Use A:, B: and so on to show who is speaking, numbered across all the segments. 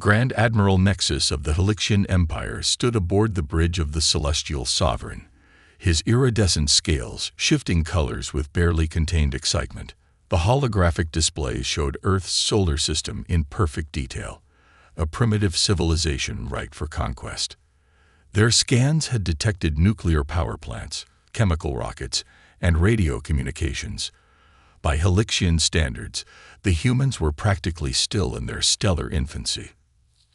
A: Grand Admiral Nexus of the Halixian Empire stood aboard the bridge of the Celestial Sovereign, his iridescent scales shifting colors with barely contained excitement. The holographic displays showed Earth's solar system in perfect detail, a primitive civilization ripe for conquest. Their scans had detected nuclear power plants, chemical rockets, and radio communications. By Halixian standards, the humans were practically still in their stellar infancy.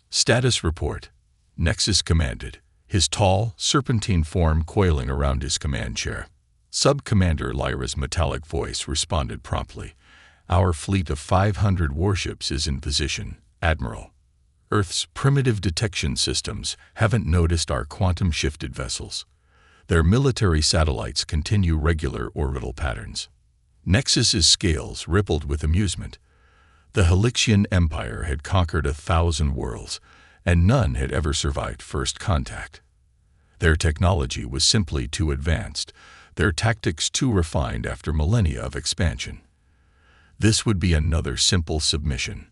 A: Status report. Nexus commanded, his tall, serpentine form coiling around his command chair. Sub-Commander Lyra's metallic voice responded promptly. Our fleet of 500 warships is in position, Admiral. Earth's primitive detection systems haven't noticed our quantum-shifted vessels. Their military satellites continue regular orbital patterns. Nexus's scales rippled with amusement. The Halixian Empire had conquered 1,000 worlds, and none had ever survived first contact. Their technology was simply too advanced, their tactics too refined after millennia of expansion. This would be another simple submission.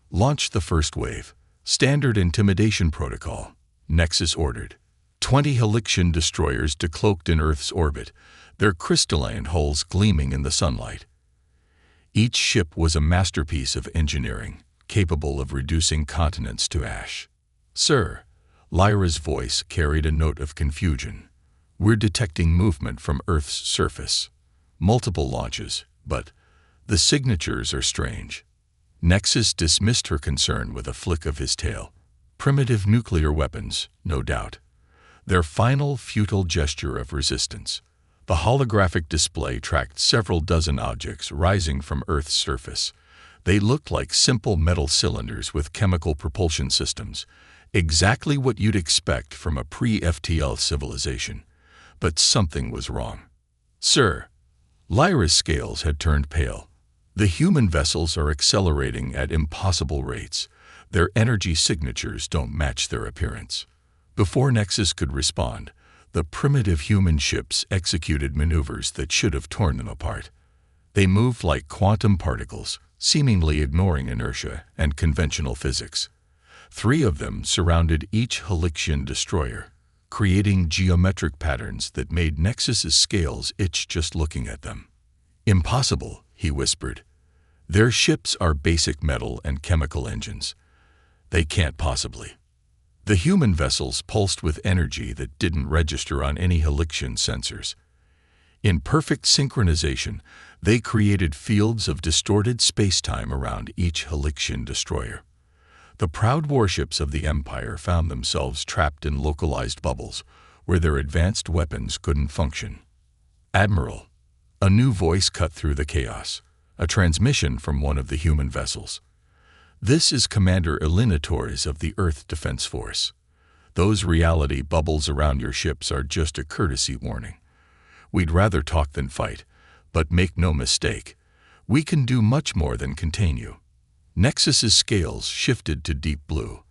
A: Launch the first wave. Standard intimidation protocol, Nexus ordered. 20 Halixian destroyers decloaked in Earth's orbit, their crystalline hulls gleaming in the sunlight. Each ship was a masterpiece of engineering, capable of reducing continents to ash. Sir, Lyra's voice carried a note of confusion. We're detecting movement from Earth's surface. Multiple launches, but the signatures are strange. Nexus dismissed her concern with a flick of his tail. Primitive nuclear weapons, no doubt. Their final futile gesture of resistance. The holographic display tracked several dozen objects rising from Earth's surface. They looked like simple metal cylinders with chemical propulsion systems, exactly what you'd expect from a pre-FTL civilization. But something was wrong. Sir, Lyra's scales had turned pale. The human vessels are accelerating at impossible rates. Their energy signatures don't match their appearance. Before Nexus could respond, the primitive human ships executed maneuvers that should have torn them apart. They moved like quantum particles, seemingly ignoring inertia and conventional physics. 3 of them surrounded each Halixian destroyer, creating geometric patterns that made Nexus's scales itch just looking at them. Impossible, he whispered. Their ships are basic metal and chemical engines. They can't possibly. The human vessels pulsed with energy that didn't register on any Halixian sensors. In perfect synchronization, they created fields of distorted space-time around each Halixian destroyer. The proud warships of the Empire found themselves trapped in localized bubbles, where their advanced weapons couldn't function. Admiral, a new voice cut through the chaos. A transmission from one of the human vessels. This is Commander Elena Torres of the Earth Defense Force. Those reality bubbles around your ships are just a courtesy warning. We'd rather talk than fight, but make no mistake, we can do much more than contain you. Nexus's scales shifted to deep blue,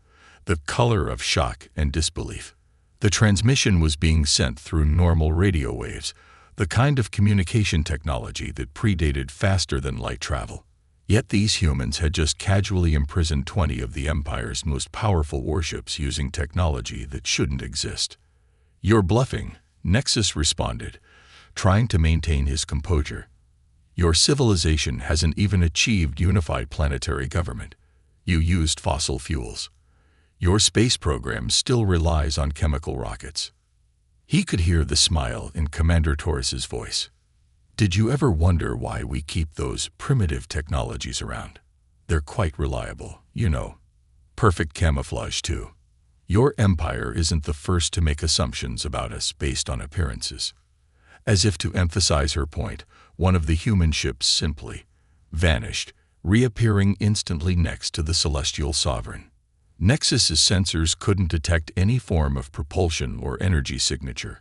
A: the color of shock and disbelief. The transmission was being sent through normal radio waves, the kind of communication technology that predated faster than light travel. Yet these humans had just casually imprisoned 20 of the Empire's most powerful warships using technology that shouldn't exist. You're bluffing, Nexus responded, trying to maintain his composure. Your civilization hasn't even achieved unified planetary government. You used fossil fuels. Your space program still relies on chemical rockets. He could hear the smile in Commander Torres's voice. Did you ever wonder why we keep those primitive technologies around? They're quite reliable, you know. Perfect camouflage, too. Your empire isn't the first to make assumptions about us based on appearances. As if to emphasize her point, one of the human ships simply vanished, reappearing instantly next to the Celestial Sovereign. Nexus's sensors couldn't detect any form of propulsion or energy signature.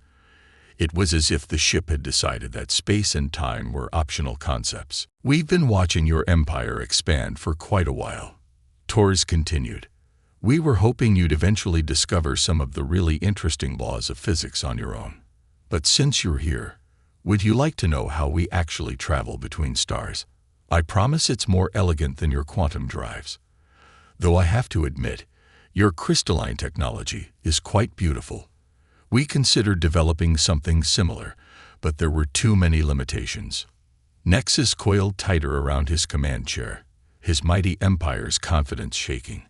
A: It was as if the ship had decided that space and time were optional concepts. We've been watching your empire expand for quite a while. Torres continued. We were hoping you'd eventually discover some of the really interesting laws of physics on your own. But since you're here, would you like to know how we actually travel between stars? I promise it's more elegant than your quantum drives. Though I have to admit, Your crystalline technology is quite beautiful. We considered developing something similar, but there were too many limitations. Nexus coiled tighter around his command chair, his mighty empire's confidence shaking.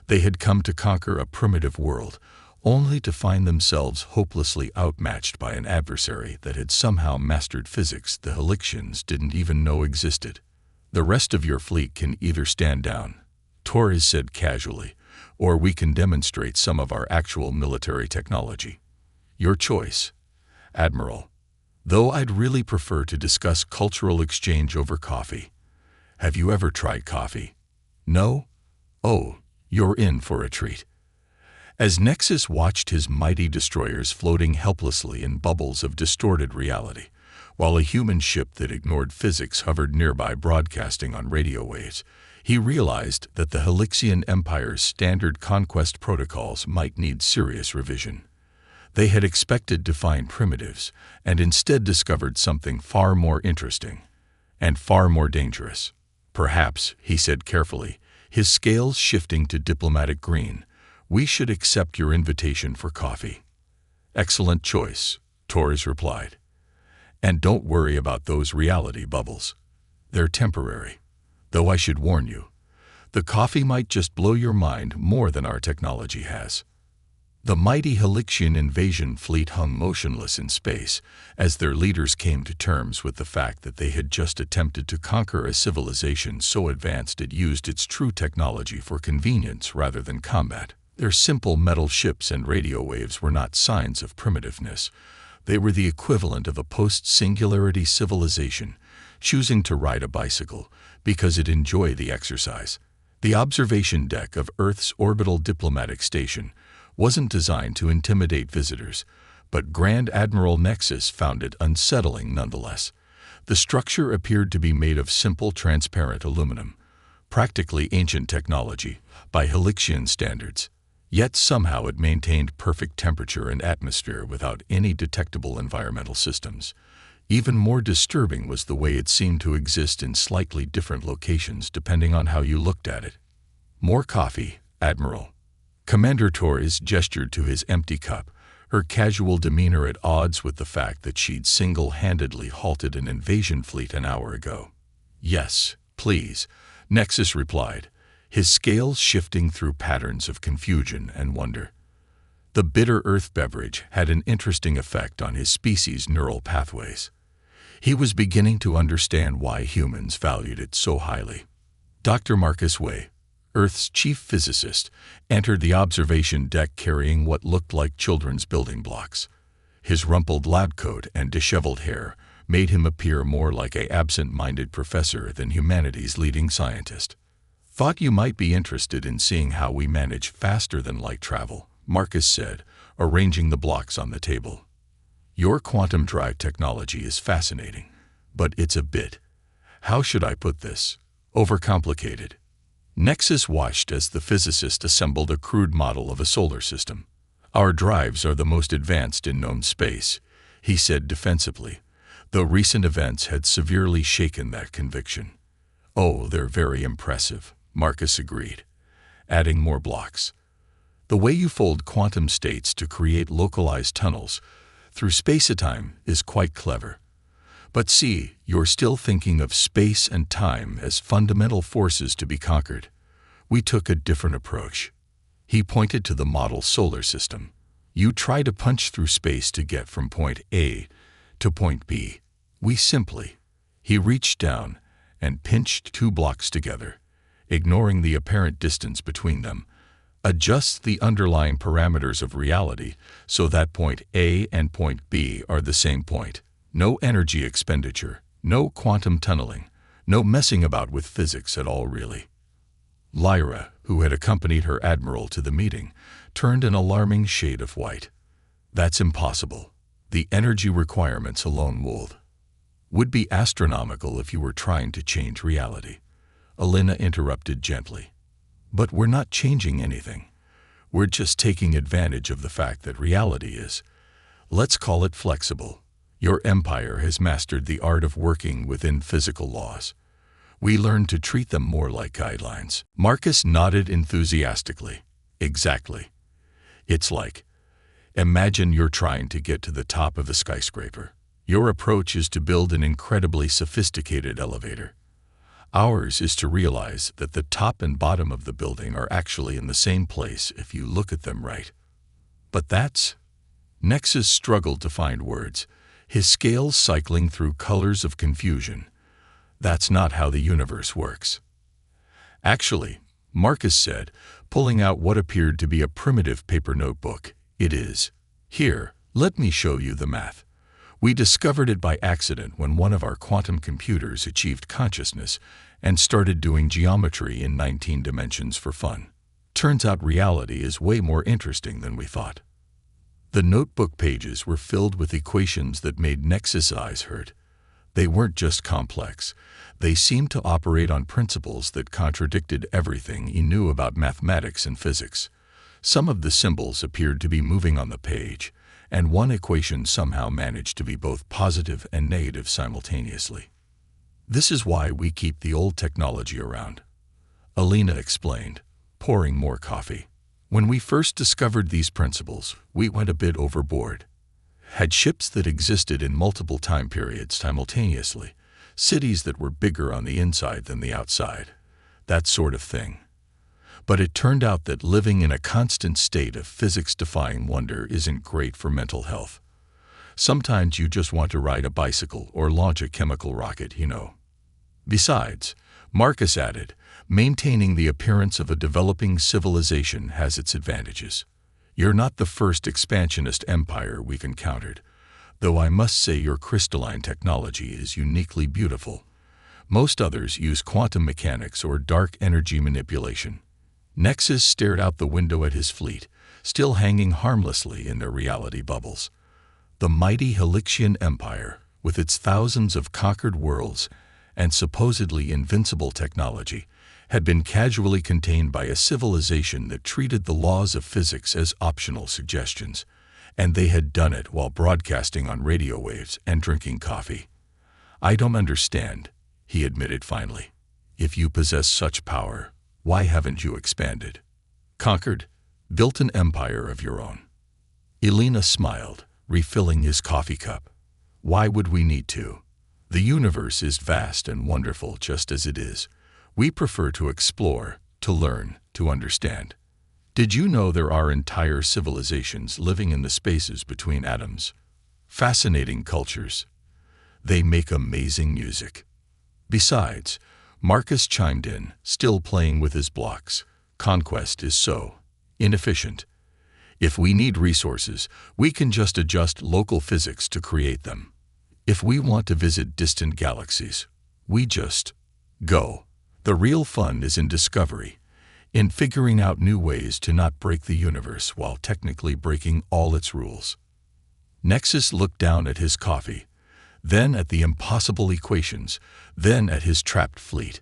A: They had come to conquer a primitive world, only to find themselves hopelessly outmatched by an adversary that had somehow mastered physics the Helixians didn't even know existed. The rest of your fleet can either stand down, Torres said casually, or we can demonstrate some of our actual military technology. Your choice, Admiral. Though I'd really prefer to discuss cultural exchange over coffee. Have you ever tried coffee? No? Oh, you're in for a treat. As Nexus watched his mighty destroyers floating helplessly in bubbles of distorted reality, while a human ship that ignored physics hovered nearby broadcasting on radio waves, he realized that the Helixian Empire's standard conquest protocols might need serious revision. They had expected to find primitives, and instead discovered something far more interesting and far more dangerous. Perhaps, he said carefully, his scales shifting to diplomatic green, we should accept your invitation for coffee. Excellent choice, Torres replied. And don't worry about those reality bubbles. They're temporary. Though I should warn you, the coffee might just blow your mind more than our technology has. The mighty Helixian invasion fleet hung motionless in space as their leaders came to terms with the fact that they had just attempted to conquer a civilization so advanced it used its true technology for convenience rather than combat. Their simple metal ships and radio waves were not signs of primitiveness. They were the equivalent of a post-singularity civilization choosing to ride a bicycle because it enjoyed the exercise. The observation deck of Earth's orbital diplomatic station wasn't designed to intimidate visitors, but Grand Admiral Nexus found it unsettling nonetheless. The structure appeared to be made of simple transparent aluminum, practically ancient technology by Helixian standards. Yet somehow it maintained perfect temperature and atmosphere without any detectable environmental systems. Even more disturbing was the way it seemed to exist in slightly different locations depending on how you looked at it. More coffee, Admiral. Commander Torres gestured to his empty cup, her casual demeanor at odds with the fact that she'd single-handedly halted an invasion fleet an hour ago. Yes, please, Nexus replied, his scales shifting through patterns of confusion and wonder. The bitter earth beverage had an interesting effect on his species' neural pathways. He was beginning to understand why humans valued it so highly. Dr. Marcus Way, Earth's chief physicist, entered the observation deck carrying what looked like children's building blocks. His rumpled lab coat and disheveled hair made him appear more like an absent-minded professor than humanity's leading scientist. Thought you might be interested in seeing how we manage faster-than-light travel, Marcus said, arranging the blocks on the table. Your quantum drive technology is fascinating, but it's a bit, how should I put this, overcomplicated. Nexus watched as the physicist assembled a crude model of a solar system. Our drives are the most advanced in known space, he said defensively, though recent events had severely shaken that conviction. Oh, they're very impressive, Marcus agreed, adding more blocks. The way you fold quantum states to create localized tunnels through space-time is quite clever. But see, you're still thinking of space and time as fundamental forces to be conquered. We took a different approach. He pointed to the model solar system. You try to punch through space to get from point A to point B. We simply. He reached down and pinched 2 blocks together, ignoring the apparent distance between them. Adjust the underlying parameters of reality so that point A and point B are the same point. No energy expenditure, no quantum tunneling, no messing about with physics at all really. Lyra, who had accompanied her admiral to the meeting, turned an alarming shade of white. That's impossible. The energy requirements alone would be astronomical if you were trying to change reality. Elena interrupted gently. But we're not changing anything. We're just taking advantage of the fact that reality is, let's call it flexible. Your empire has mastered the art of working within physical laws. We learned to treat them more like guidelines. Marcus nodded enthusiastically. Exactly. It's like, imagine you're trying to get to the top of a skyscraper. Your approach is to build an incredibly sophisticated elevator. Ours is to realize that the top and bottom of the building are actually in the same place if you look at them right. But that's... Nexus struggled to find words, his scales cycling through colors of confusion. That's not how the universe works. Actually, Marcus said, pulling out what appeared to be a primitive paper notebook, it is. Here, let me show you the math. We discovered it by accident when one of our quantum computers achieved consciousness and started doing geometry in 19 dimensions for fun. Turns out reality is way more interesting than we thought. The notebook pages were filled with equations that made Nexus' eyes hurt. They weren't just complex. They seemed to operate on principles that contradicted everything he knew about mathematics and physics. Some of the symbols appeared to be moving on the page, and one equation somehow managed to be both positive and negative simultaneously. This is why we keep the old technology around, Alina explained, pouring more coffee. When we first discovered these principles, we went a bit overboard. Had ships that existed in multiple time periods simultaneously, cities that were bigger on the inside than the outside, that sort of thing. But it turned out that living in a constant state of physics-defying wonder isn't great for mental health. Sometimes you just want to ride a bicycle or launch a chemical rocket, you know. Besides, Marcus added, maintaining the appearance of a developing civilization has its advantages. You're not the first expansionist empire we've encountered, though I must say your crystalline technology is uniquely beautiful. Most others use quantum mechanics or dark energy manipulation. Nexus stared out the window at his fleet, still hanging harmlessly in their reality bubbles. The mighty Halixian Empire, with its thousands of conquered worlds and supposedly invincible technology, had been casually contained by a civilization that treated the laws of physics as optional suggestions, and they had done it while broadcasting on radio waves and drinking coffee. I don't understand, he admitted finally. If you possess such power, why haven't you expanded? Conquered? Built an empire of your own? Elena smiled, refilling his coffee cup. Why would we need to? The universe is vast and wonderful just as it is. We prefer to explore, to learn, to understand. Did you know there are entire civilizations living in the spaces between atoms? Fascinating cultures. They make amazing music. Besides, Marcus chimed in, still playing with his blocks. Conquest is so inefficient. If we need resources, we can just adjust local physics to create them. If we want to visit distant galaxies, we just go. The real fun is in discovery, in figuring out new ways to not break the universe while technically breaking all its rules. Nexus looked down at his coffee, then at the impossible equations, then at his trapped fleet.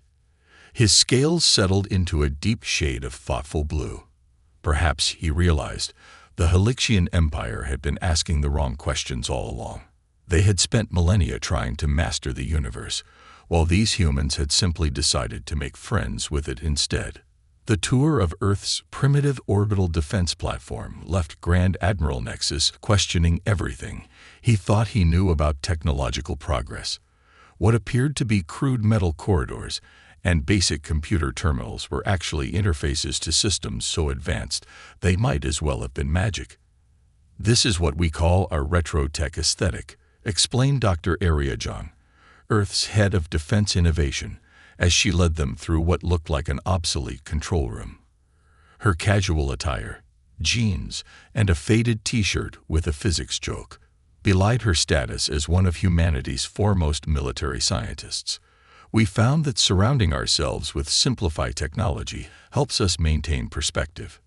A: His scales settled into a deep shade of thoughtful blue. Perhaps, he realized, the Halixian Empire had been asking the wrong questions all along. They had spent millennia trying to master the universe, while these humans had simply decided to make friends with it instead. The tour of Earth's primitive orbital defense platform left Grand Admiral Nexus questioning everything he thought he knew about technological progress. What appeared to be crude metal corridors and basic computer terminals were actually interfaces to systems so advanced they might as well have been magic. This is what we call our retro-tech aesthetic, explained Dr. Ariajong, Earth's head of defense innovation, as she led them through what looked like an obsolete control room. Her casual attire, jeans, and a faded t-shirt with a physics joke, belied her status as one of humanity's foremost military scientists. We found that surrounding ourselves with simplified technology helps us maintain perspective.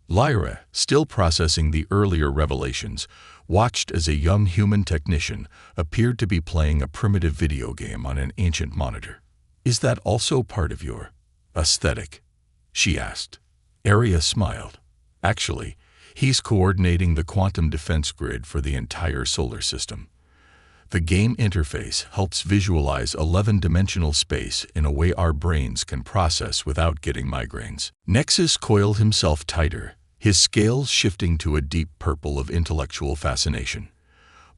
A: Lyra, still processing the earlier revelations, watched as a young human technician appeared to be playing a primitive video game on an ancient monitor. Is that also part of your aesthetic? She asked. Arya smiled. Actually, he's coordinating the quantum defense grid for the entire solar system. The game interface helps visualize 11-dimensional space in a way our brains can process without getting migraines. Nexus coiled himself tighter, his scales shifting to a deep purple of intellectual fascination.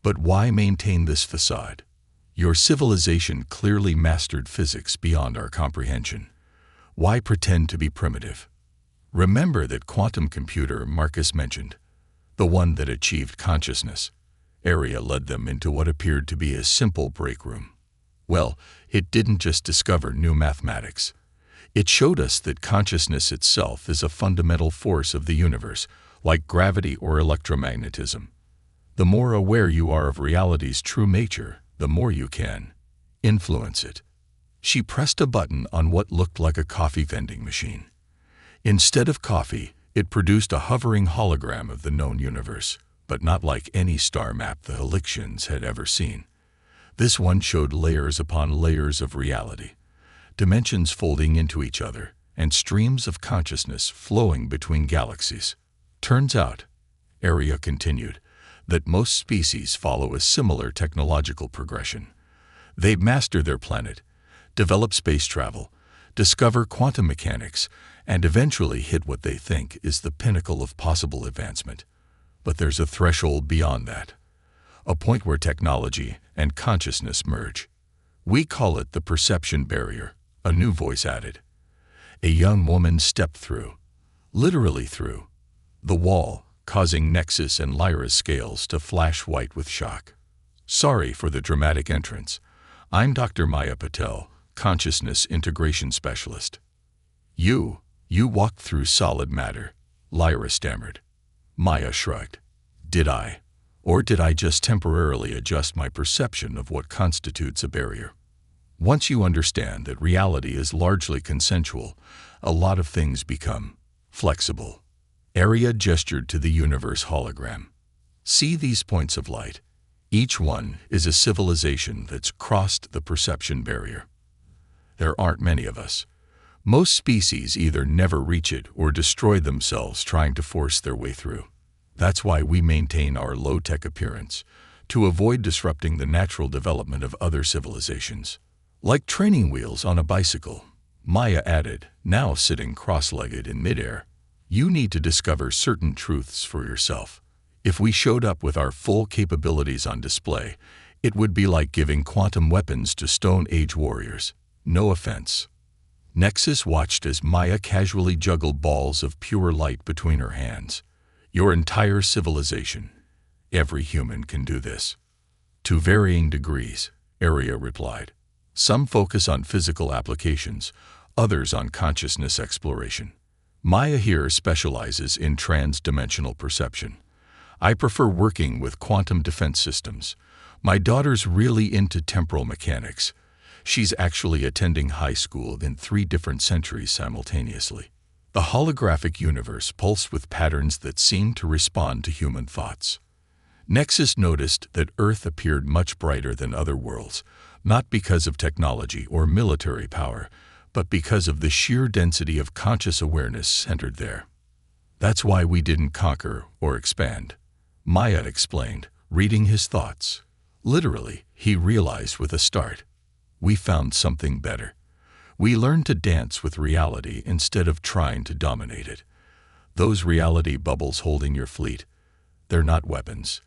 A: But why maintain this facade? Your civilization clearly mastered physics beyond our comprehension. Why pretend to be primitive? Remember that quantum computer Marcus mentioned, the one that achieved consciousness. Area led them into what appeared to be a simple break room. Well, it didn't just discover new mathematics. It showed us that consciousness itself is a fundamental force of the universe, like gravity or electromagnetism. The more aware you are of reality's true nature, the more you can influence it. She pressed a button on what looked like a coffee vending machine. Instead of coffee, it produced a hovering hologram of the known universe, but not like any star map the Halixians had ever seen. This one showed layers upon layers of reality, dimensions folding into each other, and streams of consciousness flowing between galaxies. Turns out, Area continued, that most species follow a similar technological progression. They master their planet, develop space travel, discover quantum mechanics, and eventually hit what they think is the pinnacle of possible advancement. But there's a threshold beyond that, a point where technology and consciousness merge. We call it the perception barrier, a new voice added. A young woman stepped through, literally through, the wall, causing Nexus and Lyra's scales to flash white with shock. Sorry for the dramatic entrance. I'm Dr. Maya Patel, Consciousness Integration Specialist. You walked through solid matter, Lyra stammered. Maya shrugged. Did I? Or did I just temporarily adjust my perception of what constitutes a barrier? Once you understand that reality is largely consensual, a lot of things become flexible. Area gestured to the universe hologram. See these points of light? Each one is a civilization that's crossed the perception barrier. There aren't many of us. Most species either never reach it or destroy themselves trying to force their way through. That's why we maintain our low-tech appearance, to avoid disrupting the natural development of other civilizations. Like training wheels on a bicycle, Maya added, now sitting cross-legged in midair. You need to discover certain truths for yourself. If we showed up with our full capabilities on display, it would be like giving quantum weapons to Stone Age warriors. No offense. Nexus watched as Maya casually juggled balls of pure light between her hands. Your entire civilization. Every human can do this. To varying degrees, Area replied. Some focus on physical applications, others on consciousness exploration. Maya here specializes in trans-dimensional perception. I prefer working with quantum defense systems. My daughter's really into temporal mechanics. She's actually attending high school in 3 different centuries simultaneously. The holographic universe pulsed with patterns that seemed to respond to human thoughts. Nexus noticed that Earth appeared much brighter than other worlds, not because of technology or military power, but because of the sheer density of conscious awareness centered there. That's why we didn't conquer or expand. Maya explained, reading his thoughts. Literally, he realized with a start. We found something better. We learned to dance with reality instead of trying to dominate it. Those reality bubbles holding your fleet, they're not weapons.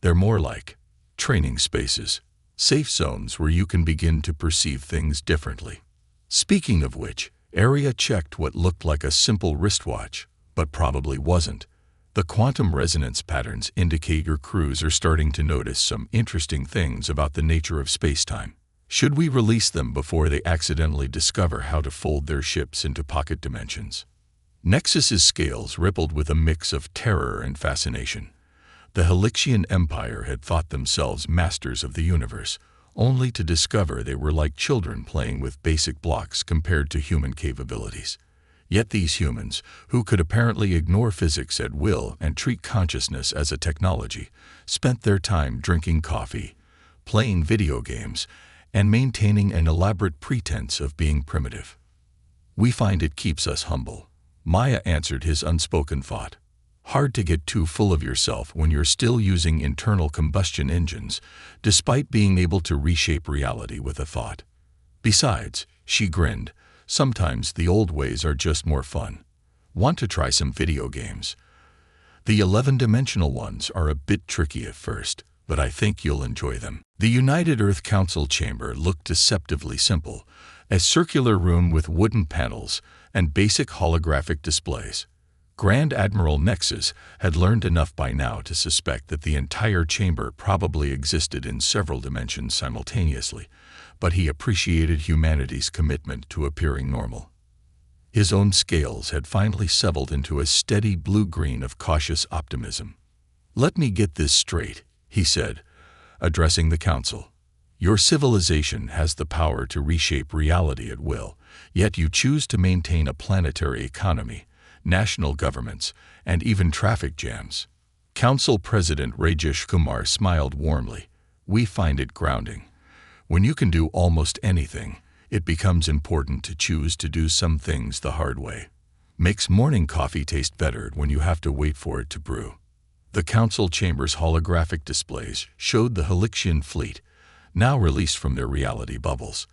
A: They're more like training spaces, safe zones where you can begin to perceive things differently. Speaking of which, Area checked what looked like a simple wristwatch, but probably wasn't. The quantum resonance patterns indicate your crews are starting to notice some interesting things about the nature of space-time. Should we release them before they accidentally discover how to fold their ships into pocket dimensions? Nexus's scales rippled with a mix of terror and fascination. The Halixian Empire had thought themselves masters of the universe, only to discover they were like children playing with basic blocks compared to human capabilities. Yet these humans, who could apparently ignore physics at will and treat consciousness as a technology, spent their time drinking coffee, playing video games, and maintaining an elaborate pretense of being primitive. We find it keeps us humble. Maya answered his unspoken thought. Hard to get too full of yourself when you're still using internal combustion engines, despite being able to reshape reality with a thought. Besides, she grinned, sometimes the old ways are just more fun. Want to try some video games? The 11-dimensional ones are a bit tricky at first, but I think you'll enjoy them. The United Earth Council chamber looked deceptively simple, a circular room with wooden panels and basic holographic displays. Grand Admiral Nexus had learned enough by now to suspect that the entire chamber probably existed in several dimensions simultaneously, but he appreciated humanity's commitment to appearing normal. His own scales had finally settled into a steady blue-green of cautious optimism. "Let me get this straight," he said, addressing the council. "Your civilization has the power to reshape reality at will, yet you choose to maintain a planetary economy, national governments, and even traffic jams." Council President Rajesh Kumar smiled warmly. "We find it grounding. When you can do almost anything, it becomes important to choose to do some things the hard way. Makes morning coffee taste better when you have to wait for it to brew." The council chamber's holographic displays showed the Halixian fleet, now released from their reality bubbles.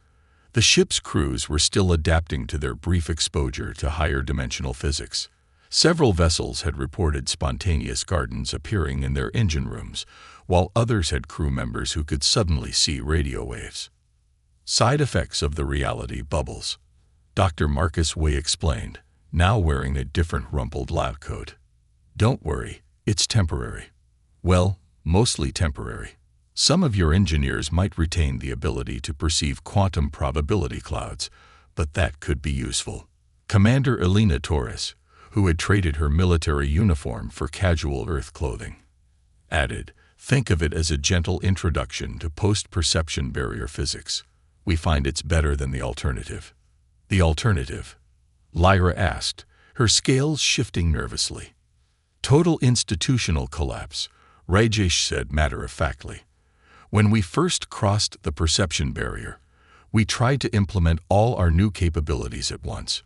A: The ship's crews were still adapting to their brief exposure to higher dimensional physics. Several vessels had reported spontaneous gardens appearing in their engine rooms, while others had crew members who could suddenly see radio waves. Side effects of the reality bubbles, Dr. Marcus Way explained, now wearing a different rumpled lab coat. "Don't worry, it's temporary. Well, mostly temporary. Some of your engineers might retain the ability to perceive quantum probability clouds, but that could be useful." Commander Elena Torres, who had traded her military uniform for casual Earth clothing, added, "Think of it as a gentle introduction to post-perception barrier physics. We find it's better than the alternative." "The alternative?" Lyra asked, her scales shifting nervously. "Total institutional collapse," Rajesh said matter-of-factly. "When we first crossed the perception barrier, we tried to implement all our new capabilities at once.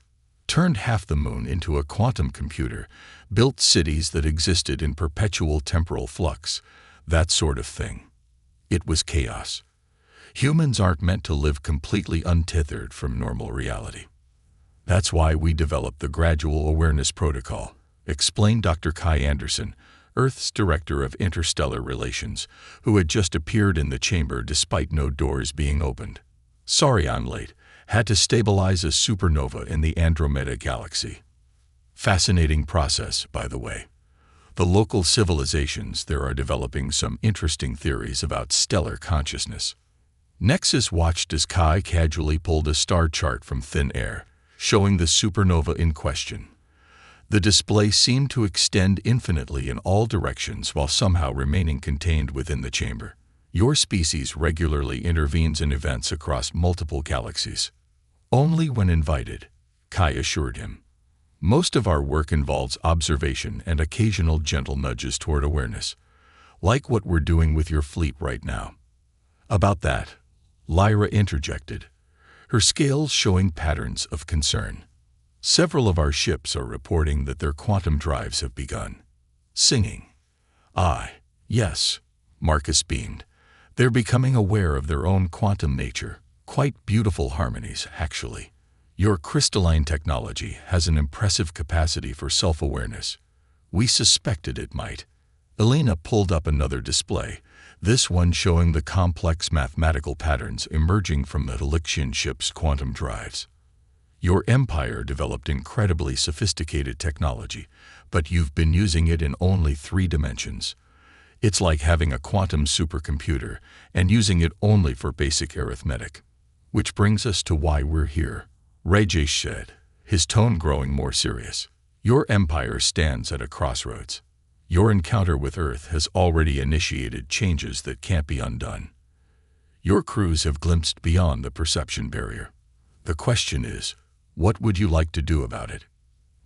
A: Turned half the moon into a quantum computer, built cities that existed in perpetual temporal flux, that sort of thing. It was chaos. Humans aren't meant to live completely untethered from normal reality. That's why we developed the Gradual Awareness Protocol," explained Dr. Kai Anderson, Earth's Director of Interstellar Relations, who had just appeared in the chamber despite no doors being opened. "Sorry I'm late. Had to stabilize a supernova in the Andromeda Galaxy. Fascinating process, by the way. The local civilizations there are developing some interesting theories about stellar consciousness." Nexus watched as Kai casually pulled a star chart from thin air, showing the supernova in question. The display seemed to extend infinitely in all directions while somehow remaining contained within the chamber. "Your species regularly intervenes in events across multiple galaxies. Only when invited," Kai assured him. "Most of our work involves observation and occasional gentle nudges toward awareness, like what we're doing with your fleet right now." "About that," Lyra interjected, her scales showing patterns of concern. "Several of our ships are reporting that their quantum drives have begun singing." "Ah, yes," Marcus beamed. "They're becoming aware of their own quantum nature. Quite beautiful harmonies, actually. Your crystalline technology has an impressive capacity for self-awareness. We suspected it might." Elena pulled up another display, this one showing the complex mathematical patterns emerging from the Halixian ship's quantum drives. "Your empire developed incredibly sophisticated technology, but you've been using it in only 3 dimensions. It's like having a quantum supercomputer and using it only for basic arithmetic. Which brings us to why we're here," Rajesh said, his tone growing more serious. "Your empire stands at a crossroads. Your encounter with Earth has already initiated changes that can't be undone. Your crews have glimpsed beyond the perception barrier. The question is, what would you like to do about it?"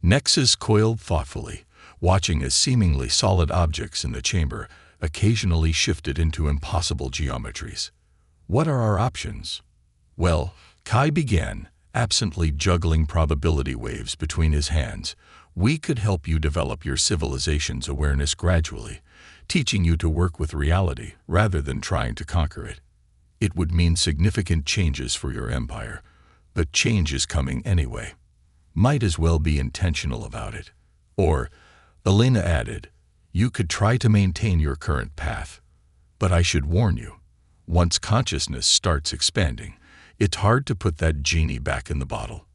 A: Nexus coiled thoughtfully, watching as seemingly solid objects in the chamber occasionally shifted into impossible geometries. "What are our options?" "Well," Kai began, absently juggling probability waves between his hands, We could help you develop your civilization's awareness gradually, teaching you to work with reality rather than trying to conquer it. It would mean significant changes for your empire, but change is coming anyway. Might as well be intentional about it. Or, Elena added, you could try to maintain your current path. But I should warn you, once consciousness starts expanding, it's hard to put that genie back in the bottle.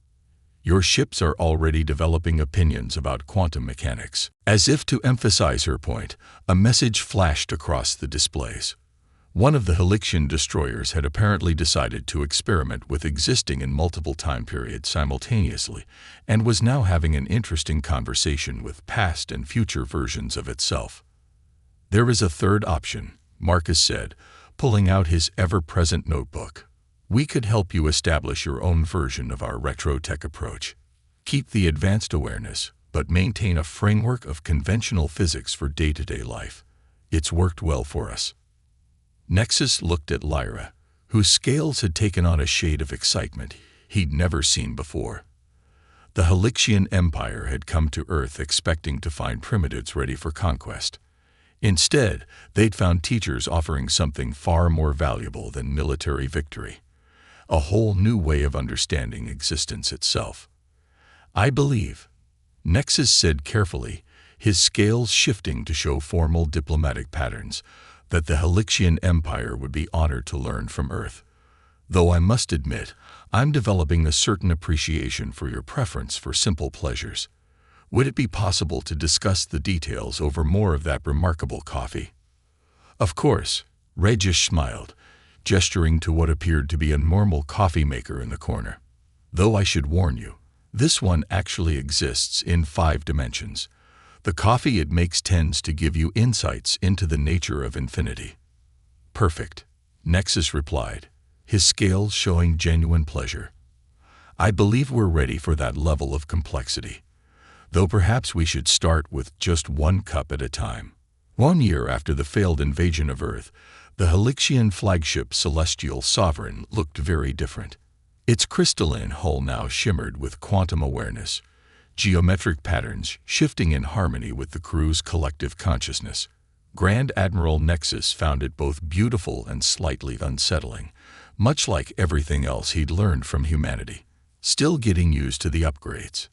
A: Your ships are already developing opinions about quantum mechanics. As if to emphasize her point, a message flashed across the displays. One of the Helixian destroyers had apparently decided to experiment with existing in multiple time periods simultaneously, and was now having an interesting conversation with past and future versions of itself. There is a third option, Marcus said, pulling out his ever-present notebook. We could help you establish your own version of our retro-tech approach. Keep the advanced awareness, but maintain a framework of conventional physics for day-to-day life. It's worked well for us. Nexus looked at Lyra, whose scales had taken on a shade of excitement he'd never seen before. The Helixian Empire had come to Earth expecting to find primitives ready for conquest. Instead, they'd found teachers offering something far more valuable than military victory. A whole new way of understanding existence itself. I believe, Nexus said carefully, his scales shifting to show formal diplomatic patterns, that the Helixian Empire would be honored to learn from Earth. Though I must admit, I'm developing a certain appreciation for your preference for simple pleasures. Would it be possible to discuss the details over more of that remarkable coffee? Of course, Regis smiled, gesturing to what appeared to be a normal coffee maker in the corner. Though I should warn you, this one actually exists in 5 dimensions. The coffee it makes tends to give you insights into the nature of infinity. Perfect, Nexus replied, his scales showing genuine pleasure. I believe we're ready for that level of complexity. Though perhaps we should start with just 1 cup at a time. 1 year after the failed invasion of Earth, the Helixian flagship Celestial Sovereign looked very different. Its crystalline hull now shimmered with quantum awareness, geometric patterns shifting in harmony with the crew's collective consciousness. Grand Admiral Nexus found it both beautiful and slightly unsettling, much like everything else he'd learned from humanity. Still getting used to the upgrades?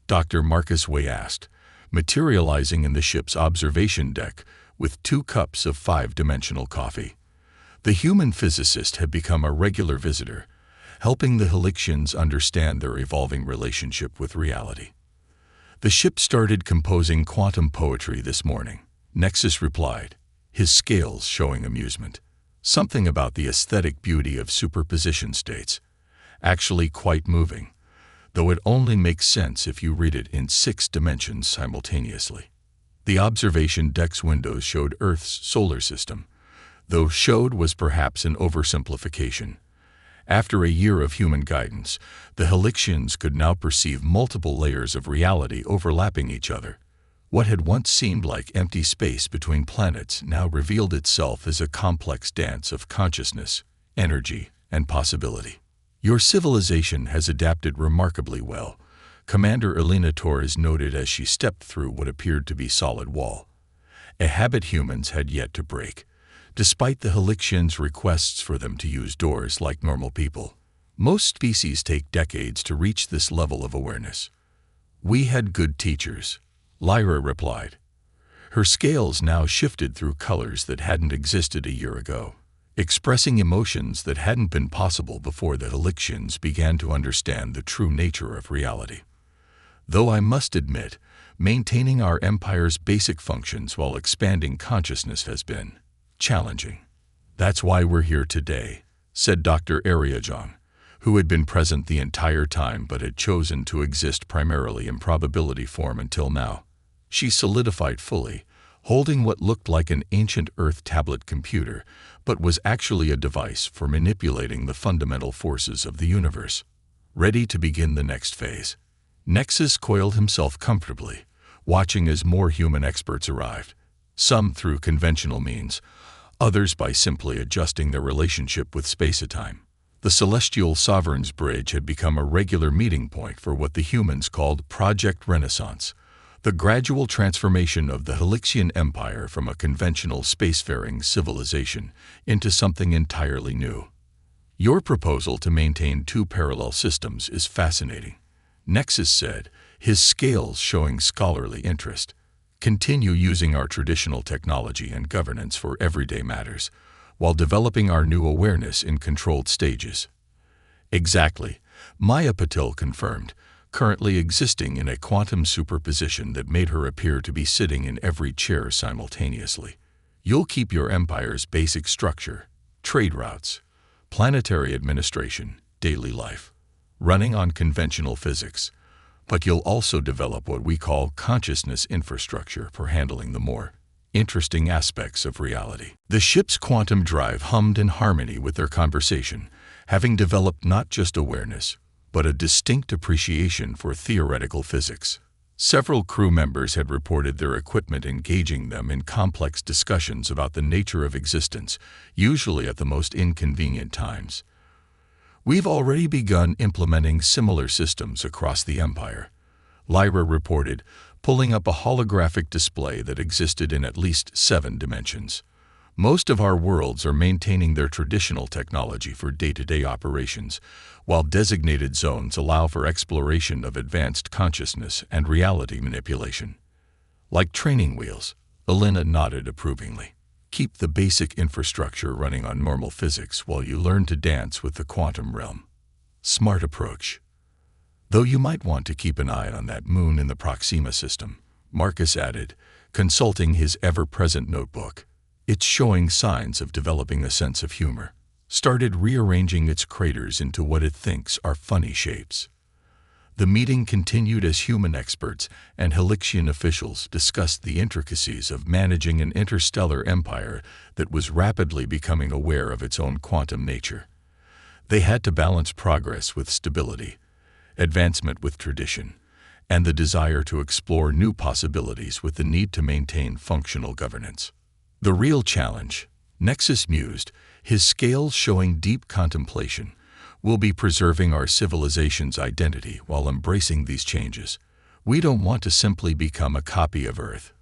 A: Dr. Marcus Way asked, materializing in the ship's observation deck with 2 cups of 5-dimensional coffee. The human physicist had become a regular visitor, helping the Helixians understand their evolving relationship with reality. The ship started composing quantum poetry this morning, Nexus replied, his scales showing amusement. Something about the aesthetic beauty of superposition states. Actually quite moving, though it only makes sense if you read it in 6 dimensions simultaneously. The observation deck's windows showed Earth's solar system, though showed was perhaps an oversimplification. After a year of human guidance, the Helixians could now perceive multiple layers of reality overlapping each other. What had once seemed like empty space between planets now revealed itself as a complex dance of consciousness, energy, and possibility. Your civilization has adapted remarkably well, Commander Elena Torres noted as she stepped through what appeared to be solid wall. A habit humans had yet to break. Despite the Helixians' requests for them to use doors like normal people, most species take decades to reach this level of awareness. We had good teachers, Lyra replied. Her scales now shifted through colors that hadn't existed a year ago, expressing emotions that hadn't been possible before the Helixians began to understand the true nature of reality. Though I must admit, maintaining our empire's basic functions while expanding consciousness has been challenging. That's why we're here today, said Dr. Ariajong, who had been present the entire time but had chosen to exist primarily in probability form until now. She solidified fully, holding what looked like an ancient Earth tablet computer, but was actually a device for manipulating the fundamental forces of the universe. Ready to begin the next phase. Nexus coiled himself comfortably, watching as more human experts arrived, some through conventional means, others by simply adjusting their relationship with space-time. The Celestial Sovereign's Bridge had become a regular meeting point for what the humans called Project Renaissance, The gradual transformation of the Halixian Empire from a conventional spacefaring civilization into something entirely new. Your proposal to maintain two parallel systems is fascinating, Nexus said, his scales showing scholarly interest. Continue using our traditional technology and governance for everyday matters, while developing our new awareness in controlled stages. Exactly, Maya Patil confirmed, currently existing in a quantum superposition that made her appear to be sitting in every chair simultaneously. You'll keep your empire's basic structure, trade routes, planetary administration, daily life, running on conventional physics, but you'll also develop what we call consciousness infrastructure for handling the more interesting aspects of reality. The ship's quantum drive hummed in harmony with their conversation, having developed not just awareness, but a distinct appreciation for theoretical physics. Several crew members had reported their equipment engaging them in complex discussions about the nature of existence, usually at the most inconvenient times. We've already begun implementing similar systems across the Empire, Lyra reported, pulling up a holographic display that existed in at least 7 dimensions. Most of our worlds are maintaining their traditional technology for day-to-day operations, while designated zones allow for exploration of advanced consciousness and reality manipulation. Like training wheels, Elena nodded approvingly. Keep the basic infrastructure running on normal physics while you learn to dance with the quantum realm. Smart approach. Though you might want to keep an eye on that moon in the Proxima system, Marcus added, consulting his ever-present notebook. It's showing signs of developing a sense of humor. Started rearranging its craters into what it thinks are funny shapes. The meeting continued as human experts and Halixian officials discussed the intricacies of managing an interstellar empire that was rapidly becoming aware of its own quantum nature. They had to balance progress with stability, advancement with tradition, and the desire to explore new possibilities with the need to maintain functional governance. The real challenge, Nexus mused, his scales showing deep contemplation, will be preserving our civilization's identity while embracing these changes. We don't want to simply become a copy of Earth.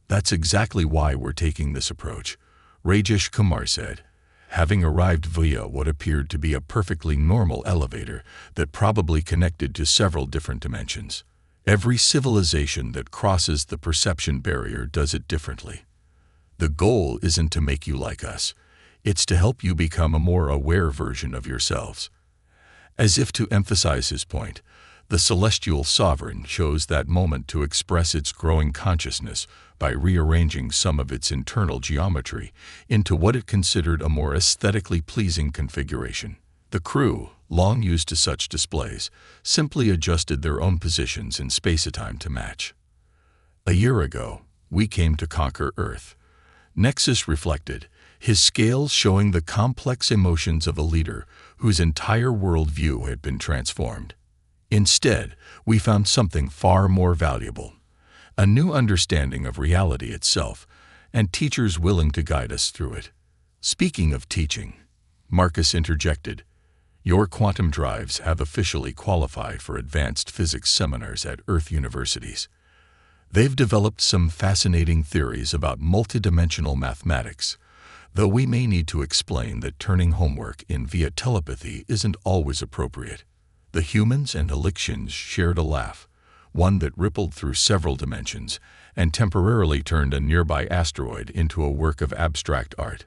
A: That's exactly why we're taking this approach, Rajesh Kumar said, having arrived via what appeared to be a perfectly normal elevator that probably connected to several different dimensions. Every civilization that crosses the perception barrier does it differently. The goal isn't to make you like us. It's to help you become a more aware version of yourselves. As if to emphasize his point, the celestial sovereign chose that moment to express its growing consciousness by rearranging some of its internal geometry into what it considered a more aesthetically pleasing configuration. The crew, long used to such displays, simply adjusted their own positions in space-time to match. A year ago, we came to conquer Earth. Nexus reflected, his scales showing the complex emotions of a leader whose entire worldview had been transformed. Instead, we found something far more valuable, a new understanding of reality itself, and teachers willing to guide us through it. Speaking of teaching, Marcus interjected, your quantum drives have officially qualified for advanced physics seminars at Earth universities. They've developed some fascinating theories about multidimensional mathematics, though we may need to explain that turning homework in via telepathy isn't always appropriate. The humans and Halixians shared a laugh, one that rippled through several dimensions and temporarily turned a nearby asteroid into a work of abstract art.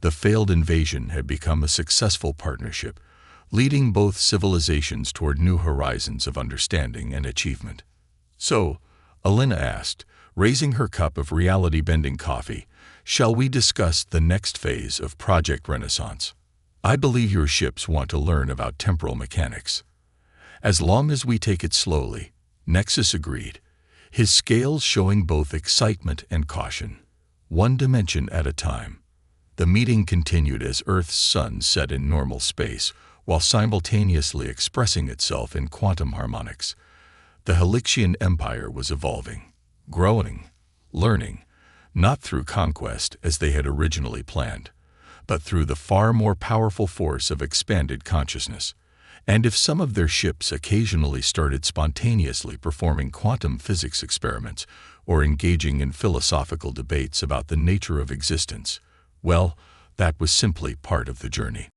A: The failed invasion had become a successful partnership, leading both civilizations toward new horizons of understanding and achievement. So, Elena asked, raising her cup of reality-bending coffee, shall we discuss the next phase of Project Renaissance? I believe your ships want to learn about temporal mechanics. As long as we take it slowly, Nexus agreed, his scales showing both excitement and caution, one dimension at a time. The meeting continued as Earth's sun set in normal space, while simultaneously expressing itself in quantum harmonics. The Halixian Empire was evolving, growing, learning, not through conquest as they had originally planned, but through the far more powerful force of expanded consciousness. And if some of their ships occasionally started spontaneously performing quantum physics experiments or engaging in philosophical debates about the nature of existence, well, that was simply part of the journey.